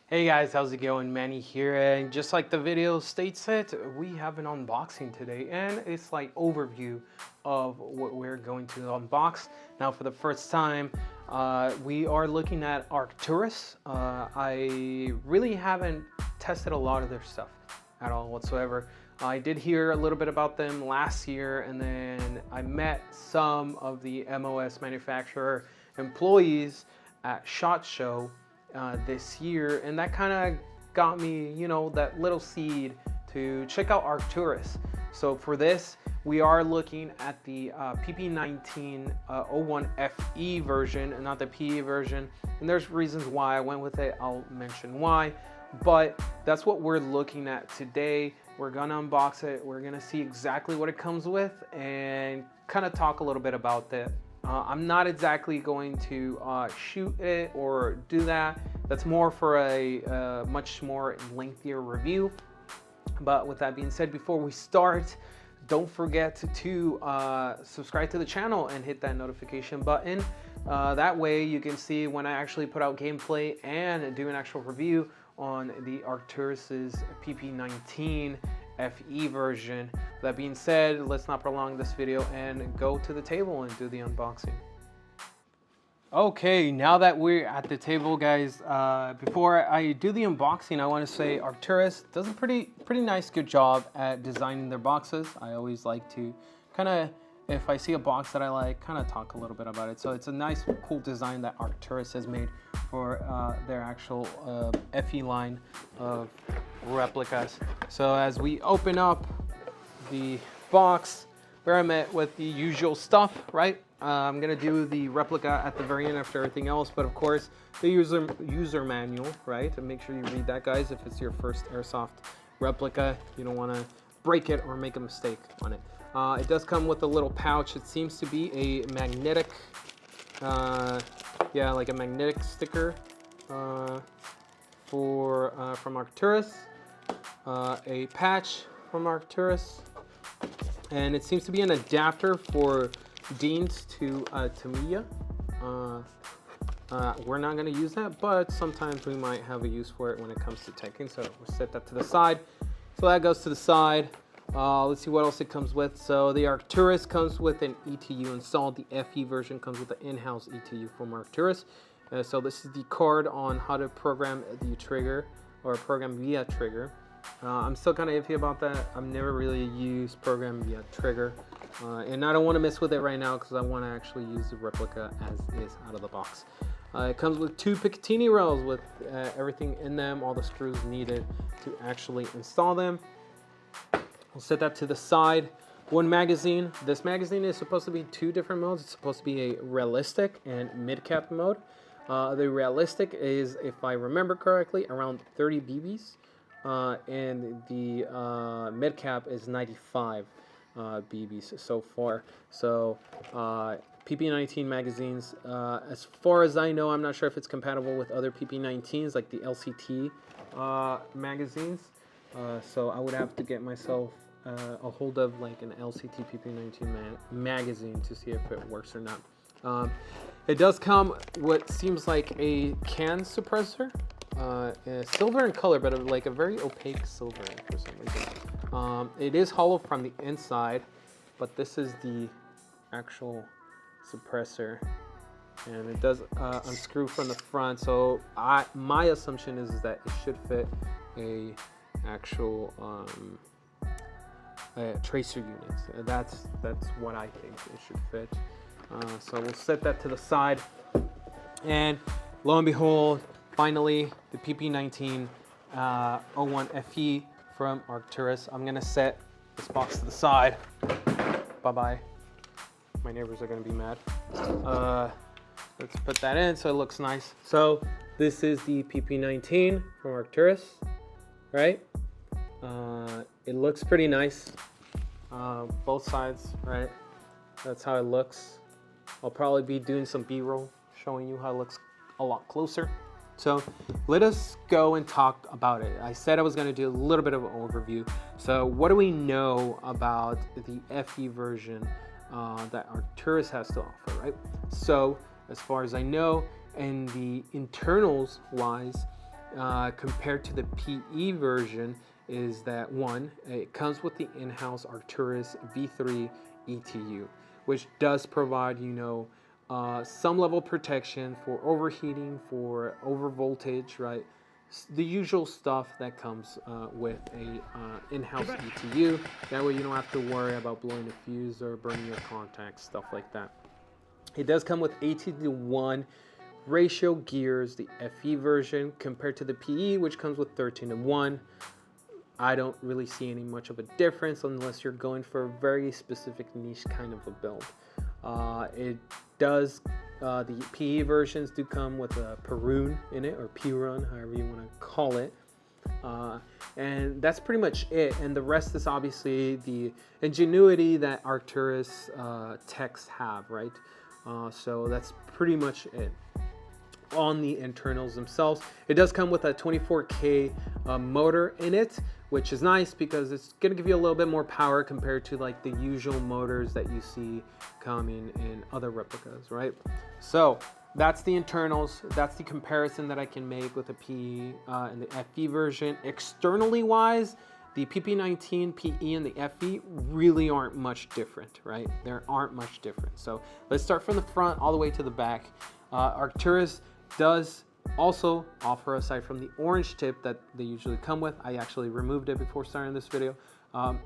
Hey guys, how's it going? Manny here, and just like the video states it, we have an unboxing today, and it's like overview of what we're going to unbox. Now, for the first time, we are looking at Arcturus. I really haven't tested a lot of their stuff at all whatsoever. I did hear a little bit about them last year, and then I met some of the MOS manufacturer employees at SHOT Show this year, and that kind of got me, that little seed to check out Arcturus. So for this, we are looking at the PP-19 01FE version and not the PE version, and there's reasons why I went with it. I'll mention why, but that's what we're looking at today. We're gonna unbox it, we're gonna see exactly what it comes with and kind of talk a little bit about that. I'm not exactly going to shoot it or do that. That's more for a much more lengthier review. But with that being said, before we start, don't forget to subscribe to the channel and hit that notification button. That way you can see when I actually put out gameplay and do an actual review on the Arcturus's PP-19 FE version. That being said, let's not prolong this video and go to the table and do the unboxing. Okay, now that we're at the table, guys, before I do the unboxing, I want to say Arcturus does a pretty nice, good job at designing their boxes. I always like to kind of, if I see a box that I like, kind of talk a little bit about it. So it's a nice, cool design that Arcturus has made for their actual FE line of replicas. So as we open up the box, we're met with the usual stuff, right? I'm gonna do the replica at the very end after everything else, but of course the user manual, right? And make sure you read that, guys. If it's your first airsoft replica, you don't want to break it or make a mistake on it. It does come with a little pouch. It seems to be a magnetic, yeah, like a magnetic sticker from Arcturus, a patch from Arcturus, and it seems to be an adapter for Dean's to Tamiya. We're not going to use that, but sometimes we might have a use for it when it comes to teching, so we'll set that to the side. So that goes to the side. Let's see what else it comes with. So the Arcturus comes with an ETU installed. The FE version comes with an in-house ETU from Arcturus. So this is the card on how to program the trigger or program via trigger. I'm still kind of iffy about that. I've never really used program via trigger. And I don't want to mess with it right now because I want to actually use the replica as is out of the box. It comes with 2 Picatinny rails with everything in them, all the screws needed to actually install them. We'll set that to the side. 1 magazine. This magazine is supposed to be 2 different modes. It's supposed to be a realistic and mid-cap mode. The realistic is, if I remember correctly, around 30 BBs. And the mid-cap is 95 BBs so far. So PP-19 magazines, as far as I know, I'm not sure if it's compatible with other PP-19s like the LCT magazines. So I would have to get myself a hold of like an LCT PP-19 magazine to see if it works or not. It does come what seems like a can suppressor. Silver in color, but like a very opaque silver for some reason. It is hollow from the inside, but this is the actual suppressor, and it does unscrew from the front. So my assumption is that it should fit a actual tracer unit. That's what I think it should fit. So we'll set that to the side, and lo and behold, finally, the PP-19 01FE from Arcturus. I'm gonna set this box to the side. Bye-bye. My neighbors are gonna be mad. Let's put that in so it looks nice. So this is the PP-19 from Arcturus, right? It looks pretty nice. Both sides, right? That's how it looks. I'll probably be doing some B-roll showing you how it looks a lot closer. So let us go and talk about it. I said I was going to do a little bit of an overview. So what do we know about the FE version that Arcturus has to offer, right? So as far as I know, and the internals wise, compared to the PE version is that one, it comes with the in-house Arcturus V3 ETU, which does provide, some level of protection for overheating, for over voltage, right? The usual stuff that comes with a in-house ETU. That way you don't have to worry about blowing a fuse or burning your contacts, stuff like that. It does come with 18:1 ratio gears, the FE version, compared to the PE, which comes with 13:1. I don't really see any much of a difference unless you're going for a very specific niche kind of a build. It does, the PE versions do come with a Perun in it, or P-Run, however you want to call it. And that's pretty much it. And the rest is obviously the ingenuity that Arcturus techs have, right? So that's pretty much it. On the internals themselves, it does come with a 24K motor in it, which is nice because it's going to give you a little bit more power compared to like the usual motors that you see coming in other replicas, right? So that's the internals. That's the comparison that I can make with the PE and the FE version. Externally wise, the PP-19, PE, and the FE really aren't much different, right? There aren't much different. So let's start from the front all the way to the back. Arcturus does also offer, aside from the orange tip that they usually come with, I actually removed it before starting this video,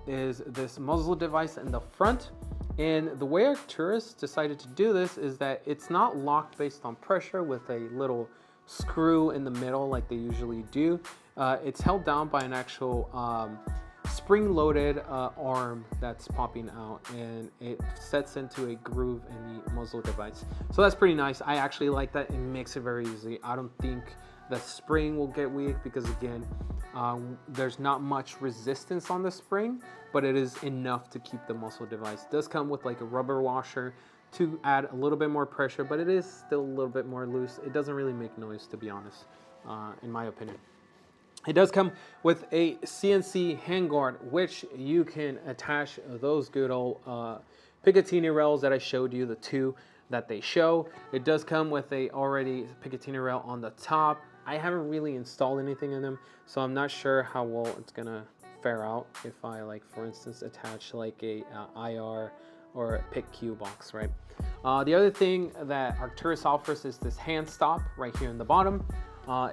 is this muzzle device in the front. And the way Arcturus decided to do this is that it's not locked based on pressure with a little screw in the middle like they usually do. It's held down by an actual spring-loaded arm that's popping out, and it sets into a groove in the muzzle device. So that's pretty nice. I actually like that. It makes it very easy. I don't think the spring will get weak because, again, there's not much resistance on the spring, but it is enough to keep the muzzle device. It does come with like a rubber washer to add a little bit more pressure, but it is still a little bit more loose. It doesn't really make noise, to be honest, in my opinion. It does come with a CNC handguard, which you can attach those good old Picatinny rails that I showed you, the two that they show. It does come with a already Picatinny rail on the top. I haven't really installed anything in them, so I'm not sure how well it's gonna fare out if I, like, for instance, attach like a IR or a PIC Q box, right? The other thing that Arcturus offers is this hand stop right here in the bottom.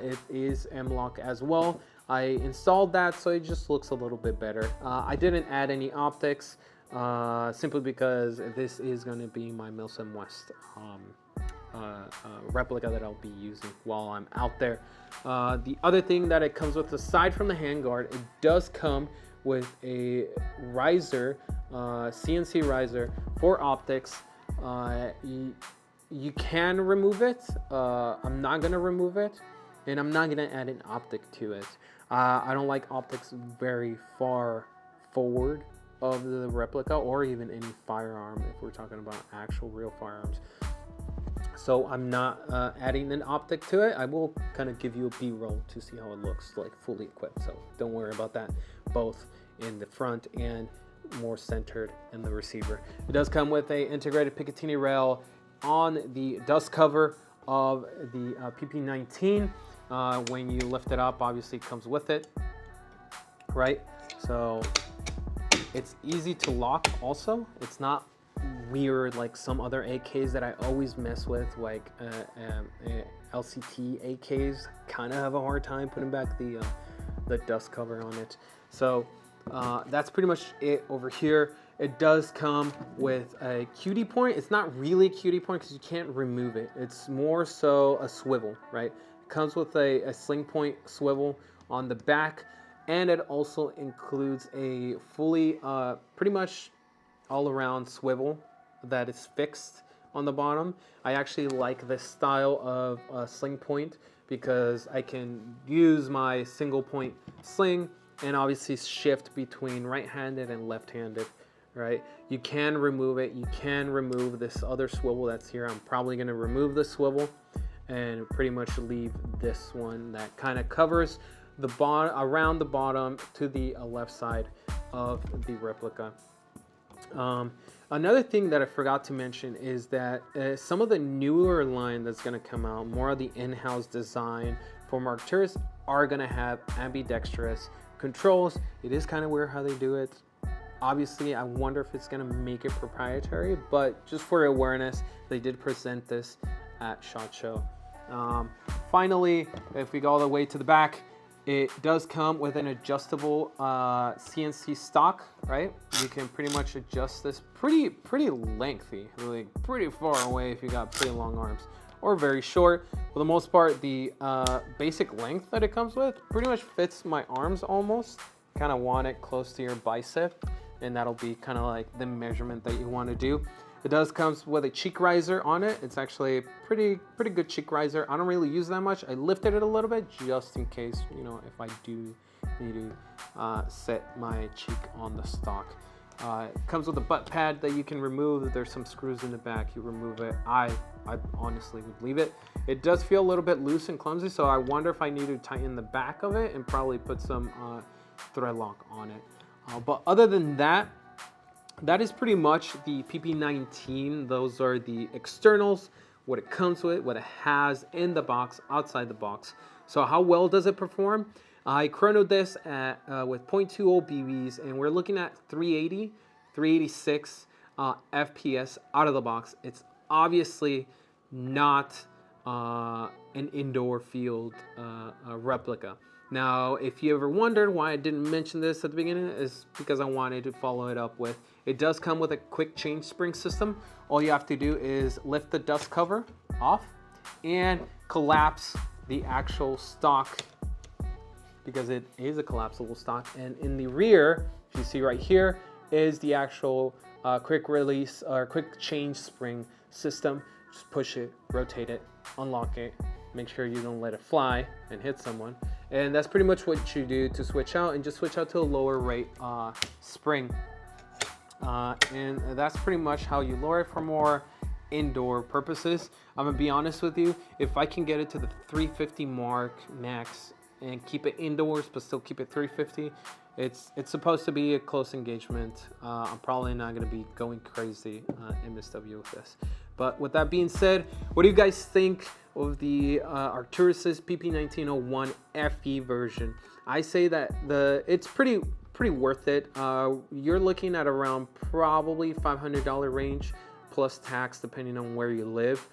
It is M-LOK as well. I installed that, so it just looks a little bit better. I didn't add any optics, simply because this is going to be my Milsim West replica that I'll be using while I'm out there. The other thing that it comes with, aside from the handguard, it does come with a riser, CNC riser for optics. You can remove it. I'm not going to remove it, and I'm not going to add an optic to it. I don't like optics very far forward of the replica, or even any firearm if we're talking about actual real firearms. So I'm not adding an optic to it. I will kind of give you a B-roll to see how it looks like fully equipped, so don't worry about that, both in the front and more centered in the receiver. It does come with a integrated Picatinny rail on the dust cover of the PP-19. When you lift it up, obviously it comes with it, right? So it's easy to lock also. It's not weird like some other AKs that I always mess with, like LCT AKs. Kind of have a hard time putting back the dust cover on it. So that's pretty much it over here. It does come with a QD point. It's not really a QD point because you can't remove it. It's more so a swivel, right? It comes with a sling point swivel on the back, and it also includes a fully, pretty much all around swivel that is fixed on the bottom. I actually like this style of sling point because I can use my single point sling and obviously shift between right-handed and left-handed, right? You can remove it. You can remove this other swivel that's here. I'm probably going to remove the swivel and pretty much leave this one that kind of covers the bottom, around the bottom to the left side of the replica. Another thing that I forgot to mention is that some of the newer line that's going to come out, more of the in-house design from Arcturus are gonna have ambidextrous controls. It is kind of weird how they do it. Obviously, I wonder if it's gonna make it proprietary, but just for awareness, they did present this at SHOT Show. Finally, if we go all the way to the back, it does come with an adjustable CNC stock, right? You can pretty much adjust this pretty lengthy, really pretty far away if you got pretty long arms, or very short. For the most part, the basic length that it comes with pretty much fits my arms almost. Kind of want it close to your bicep, and that'll be kind of like the measurement that you want to do. It does comes with a cheek riser on it. It's actually a pretty good cheek riser. I don't really use that much. I lifted it a little bit just in case, you know, if I do need to set my cheek on the stock. It comes with a butt pad that you can remove. There's some screws in the back. You remove it. I honestly would leave it. It does feel a little bit loose and clumsy, so I wonder if I need to tighten the back of it and probably put some thread lock on it. But other than that, that is pretty much the PP-19. Those are the externals, what it comes with, what it has in the box, outside the box. So how well does it perform? I chronoed this at, with 0.20 BBs, and we're looking at 380, 386 FPS out of the box. It's obviously not an indoor field replica. Now, if you ever wondered why I didn't mention this at the beginning, is because I wanted to follow it up with, it does come with a quick change spring system. All you have to do is lift the dust cover off and collapse the actual stock, because it is a collapsible stock. And in the rear, if you see right here, is the actual quick release or quick change spring system. Just push it, rotate it, unlock it, make sure you don't let it fly and hit someone. And that's pretty much what you do to switch out, and just switch out to a lower rate spring. And that's pretty much how you lower it for more indoor purposes. I'm gonna be honest with you, if I can get it to the 350 mark max and keep it indoors but still keep it 350, it's supposed to be a close engagement. I'm probably not gonna be going crazy MSW with this. But with that being said, what do you guys think of the Arcturus's PP-1901 FE version? I say that it's pretty worth it. You're looking at around probably $500 range plus tax depending on where you live,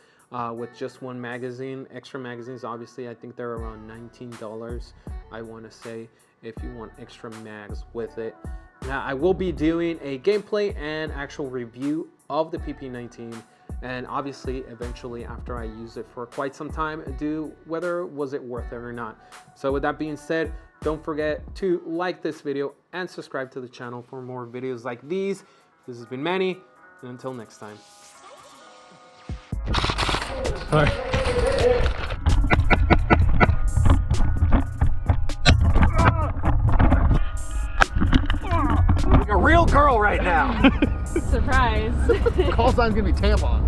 with just one magazine. Extra magazines, obviously, I think they're around $19, I want to say, if you want extra mags with it. Now, I will be doing a gameplay and actual review of the PP-19, and obviously eventually after I use it for quite some time, do whether was it worth it or not. So with that being said, don't forget to like this video and subscribe to the channel for more videos like these. This has been Manny, and until next time. All right. A real girl right now. Surprise. Call sign's gonna be tampon.